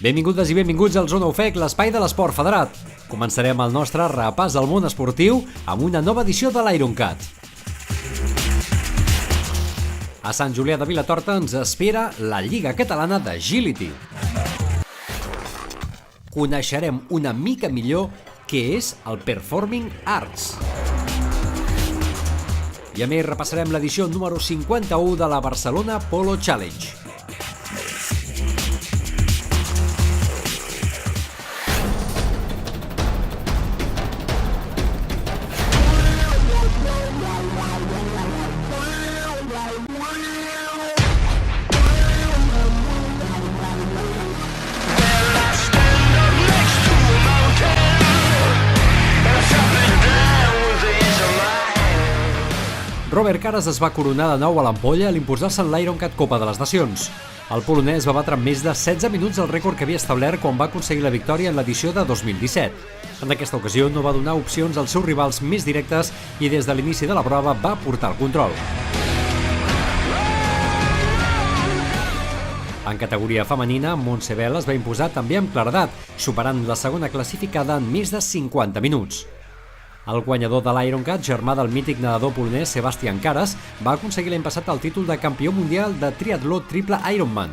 Benvingudes i benvinguts al Zona UFEC, l'espai de l'esport federat. Començarem el nostre repàs al món esportiu amb una nova edició de l'Ironcat. A Sant Julià de Vilatorta ens espera la Lliga Catalana d'Agility. Coneixerem una mica millor què és el Performing Arts. I a més repassarem l'edició número 51 de la Barcelona Polo Challenge. Robert Caras es va coronar de nou a l'ampolla a l'imposar-se en l'Ironcat Copa de les Nacions. El polonès va batre en més de 16 minuts el rècord que havia establert quan va aconseguir la victòria en l'edició de 2017. En aquesta ocasió no va donar opcions als seus rivals més directes i des de l'inici de la prova va portar el control. En categoria femenina, Montse Bel es va imposar també amb claredat, superant la segona classificada en més de 50 minuts. El guanyador de l'Ironcat, germà del mític nedador polonès Sebastian Karas, va aconseguir l'any passat el títol de campió mundial de triatló triple Ironman.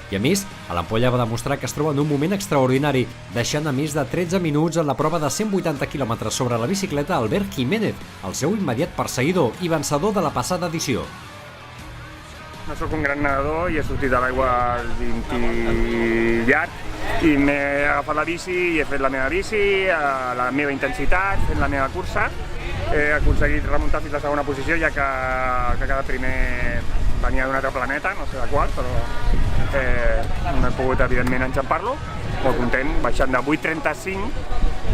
I a més, a l'ampolla va demostrar que es troba en un moment extraordinari, deixant a més de 13 minuts en la prova de 180 km sobre la bicicleta Albert Jiménez, el seu immediat perseguidor i vencedor de la passada edició. No sóc un gran nedador i he sortit de l'aigua als 20 llarg i m'he agafat la bici i he fet la meva bici, a la meva intensitat, fent la meva cursa. He aconseguit remuntar fins a la segona posició, ja que cada primer venia d'un altre planeta, no sé de qual, però no he pogut, evidentment, enxampar-lo. Molt content, baixant de 8.35,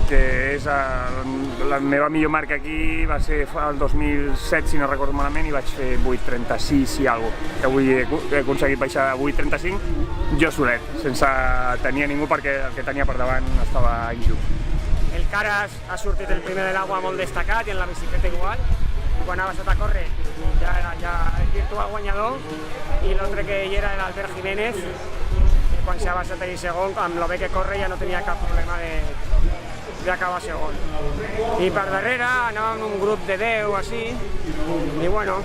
que és la meva millor marca aquí, va ser el 2007, si no recordo malament, i vaig fer 8.36 i alguna cosa. Avui he aconseguit baixar a 8.35 jo solet, sense tenir ningú perquè el que tenia per davant estava injust. El Caras ha sortit el primer de l'aigua molt destacat i en la bicicleta igual. Quan ha baixat a córrer ja era el virtual guanyador i l'altre que hi era l'Albert Jiménez. Quan s'ha baixat ahir segon, amb el bé que corre ja no tenia cap problema d'acabar segon. I per darrere anàvem en un grup de 10 o així, i bueno,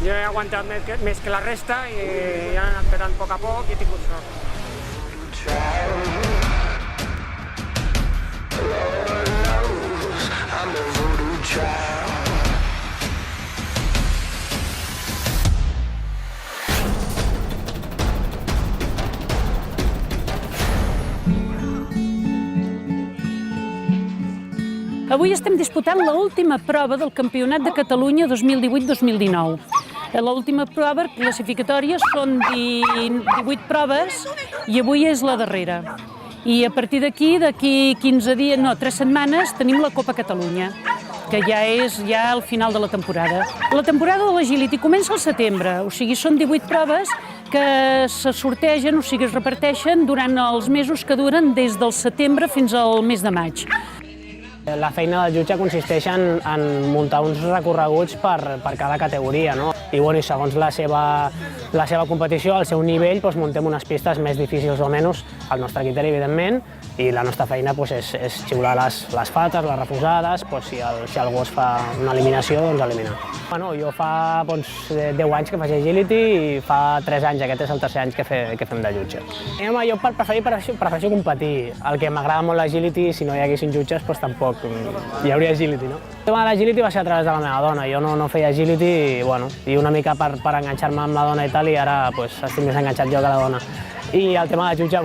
jo he aguantat més que la resta i he anat petant a poc i he tingut sort. Avui estem disputant l'última prova del Campionat de Catalunya 2018-2019. L'última prova classificatòria són 18 proves i avui és la darrera. I a partir d'aquí 15 dies, no, 3 setmanes, tenim la Copa Catalunya, que ja és el final de la temporada. La temporada de l'Agility comença al setembre, o sigui, són 18 proves que se sortegen, o sigui, es reparteixen durant els mesos que duren des del setembre fins al mes de maig. La feina del jutge consisteix en muntar uns recorreguts per cada categoria, no? I segons la seva competició, al seu nivell, muntem unes pistes més difícils o menys, al nostre criteri, evidentment, i la nostra feina és xiular les faltes, les refusades, si algú es fa una eliminació, doncs eliminar. Jo fa 10 anys que faig agility i fa 3 anys, aquest és el tercer any que fem de jutge. Jo prefereixo competir. El que m'agrada molt l'agility, si no hi haguessin jutges, doncs tampoc hi hauria agility, no? El tema de l'agility va ser a través de la meva dona. Jo no feia agility i una mica per enganxar-me amb la dona i tal, i ara estic més enganxat jo que la dona. I el tema de jutge,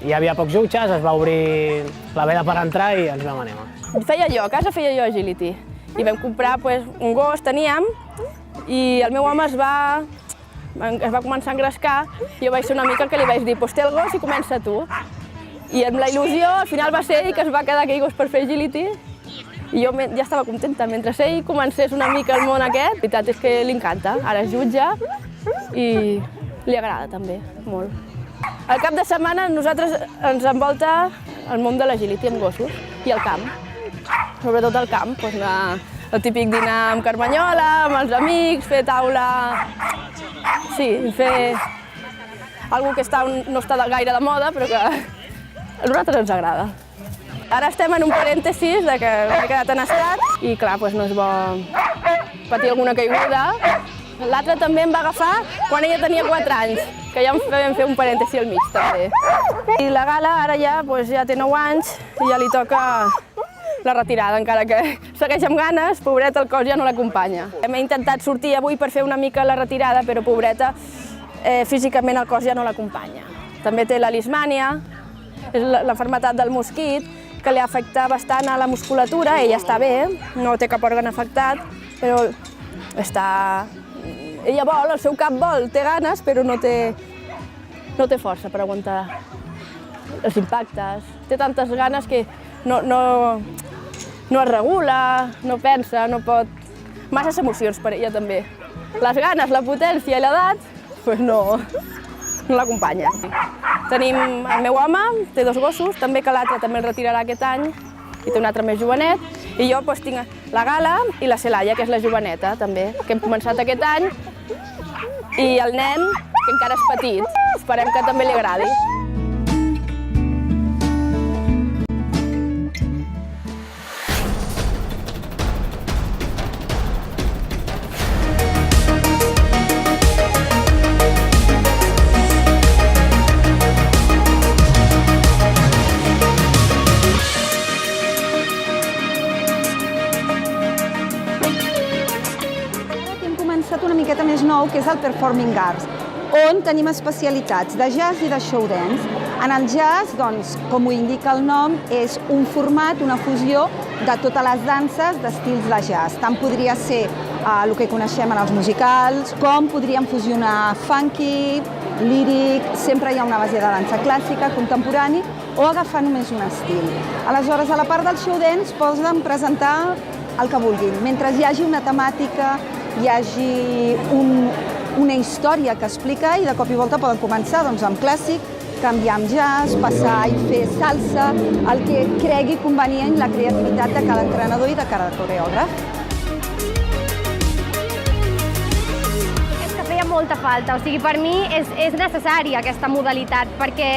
hi havia pocs jutges, es va obrir la veda per entrar i ens vam animar. A casa feia jo agility i vam comprar un gos, teníem, i el meu home es va començar a engrescar i jo vaig ser una mica que li vaig dir té el gos i comença tu. I amb la il·lusió, al final va ser ell que es va quedar aquell gos per fer agility i jo ja estava contenta. Mentre ell comencés una mica el món aquest, la veritat és que li encanta. Ara és jutge i li agrada també, molt. Al cap de setmana nosaltres ens envolta el món de l'agility amb gossos i el camp. Sobretot el camp, el típic dinar amb carmanyola, amb els amics, fer taula... Sí, fer algo que no està gaire de moda, però que a nosaltres ens agrada. Ara estem en un parèntesis de que hem quedat en estat i, clar, no és bo patir alguna caiguda. L'altre també em va agafar quan ella tenia 4 anys, que ja vam fer un parèntesi al mig, també. I la Gala ara ja té 9 anys i ja li toca la retirada, encara que segueix amb ganes, pobreta, el cos ja no l'acompanya. Hem intentat sortir avui per fer una mica la retirada, però pobreta, físicament el cos ja no l'acompanya. També té la lismània, és l'enfermetat del mosquit, que li afecta bastant a la musculatura. Ella està bé, no té cap òrgan afectat, però està... Ella vol, el seu cap vol, té ganes, però no té força per aguantar els impactes. Té tantes ganes que no es regula, no pensa, no pot... Masses emocions per ella també. Les ganes, la potència i l'edat, no l'acompanyen. Tenim el meu home, té 2 gossos, també que l'altre també el retirarà aquest any, i té un altre més jovenet, i jo tinc la Gala i la Celaya, que és la joveneta també, que hem començat aquest any, i el nen, que encara és petit, esperem que també li agradi. Una miqueta més nou, que és el Performing Arts, on tenim especialitats de jazz i de show dance. En el jazz, doncs, com ho indica el nom, és un format, una fusió de totes les danses d'estils de jazz. Tant podria ser el que coneixem en els musicals, com podríem fusionar funky, líric, sempre hi ha una base de dansa clàssica, contemporani, o agafar només un estil. Aleshores, a la part del show dance poden presentar el que vulguin. Mentre hi hagi una temàtica, hi hagi una història que explica i de cop i volta poden començar amb clàssic, canviar amb jazz, passar i fer salsa, el que cregui convenient la creativitat de cada entrenador i de cada coreògraf. És que feia molta falta, o sigui, per mi és necessària aquesta modalitat, perquè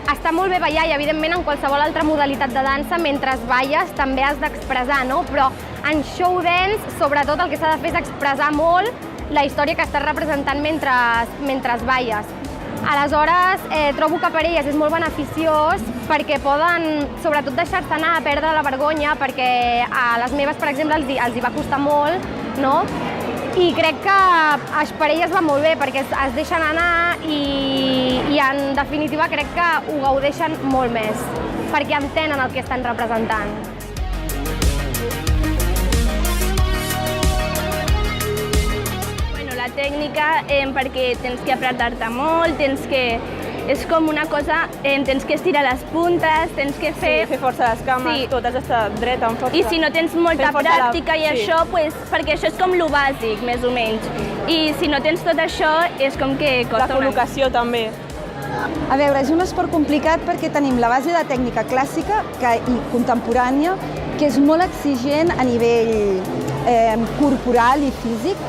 està molt bé ballar i, evidentment, en qualsevol altra modalitat de dansa, mentre balles també has d'expressar, no? Però en show dance, sobretot, el que s'ha de fer és expressar molt la història que estàs representant mentre balles. Aleshores, trobo que per elles és molt beneficiós perquè poden, sobretot, deixar-se anar a perdre la vergonya, perquè a les meves, per exemple, els hi va costar molt, no? I crec que per elles va molt bé, perquè es deixen anar i en definitiva, crec que ho gaudeixen molt més, perquè entenen el que estan representant. La tècnica, perquè tens que apretar-te molt, és com una cosa, tens que estirar les puntes, tens que fer... Sí, fer força a les cames, tot, has d'estar dreta amb força. I si no tens molta pràctica i això, perquè això és com lo bàsic, més o menys. I si no tens tot això, és com que costa una... La col·locació també. A veure, és un esport complicat perquè tenim la base de tècnica clàssica i contemporània, que és molt exigent a nivell corporal i físic,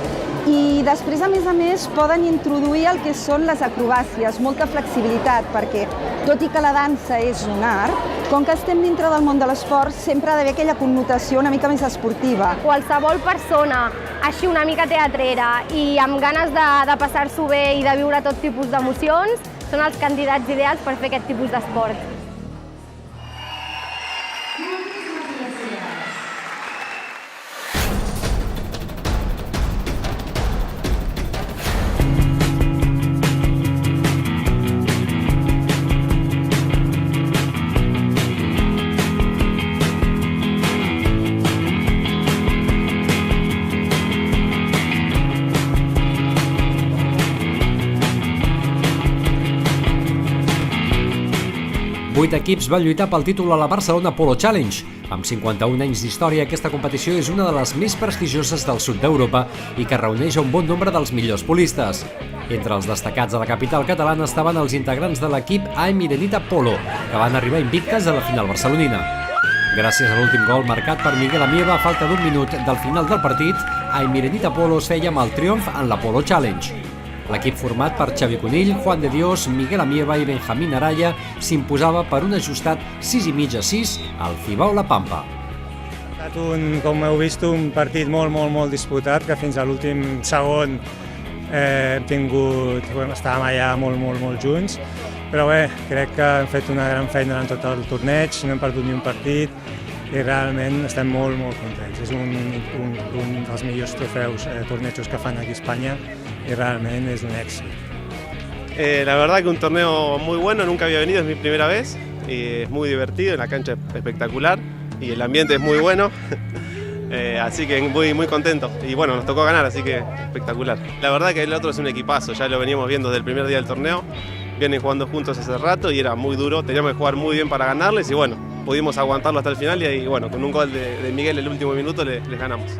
i després, a més, poden introduir el que són les acrobàcies, molta flexibilitat, perquè, tot i que la dansa és un art, com que estem dintre del món de l'esport, sempre ha d'haver aquella connotació una mica més esportiva. Qualsevol persona així una mica teatrera i amb ganes de passar-s'ho bé i de viure tot tipus d'emocions són els candidats ideals per fer aquest tipus d'esport. Vuit equips van lluitar pel títol a la Barcelona Polo Challenge. Amb 51 anys d'història, aquesta competició és una de les més prestigioses del sud d'Europa i que reuneix un bon nombre dels millors polistes. Entre els destacats a la capital catalana estaven els integrants de l'equip Aemirenita Polo, que van arribar invictes a la final barcelonina. Gràcies a l'últim gol marcat per Miguel Amieva a falta d'un minut del final del partit, Aemirenita Polo es feia amb el triomf en la Polo Challenge. L'equip format per Xavi Conill, Juan de Dios, Miguel Amieva i Benjamín Araya s'imposava per un ajustat 6,5-6 al Cibao La Pampa. Ha estat, com heu vist, un partit molt disputat, que fins a l'últim segon estàvem allà molt junts, però bé, crec que hem fet una gran feina durant tot el torneig, no hem perdut ni un partit i realment estem molt contents. És un dels millors trofeus, tornejos que fan aquí a Espanya y realmente es un éxito. La verdad que un torneo muy bueno, nunca había venido, es mi primera vez, y es muy divertido, la cancha es espectacular y el ambiente es muy bueno, así que muy contento. Y bueno, nos tocó ganar, así que espectacular. La verdad que el otro es un equipazo, ya lo veníamos viendo desde el primer día del torneo, vienen jugando juntos hace rato y era muy duro, teníamos que jugar muy bien para ganarles y bueno, pudimos aguantarlo hasta el final y bueno, con un gol de Miguel el último minuto les ganamos.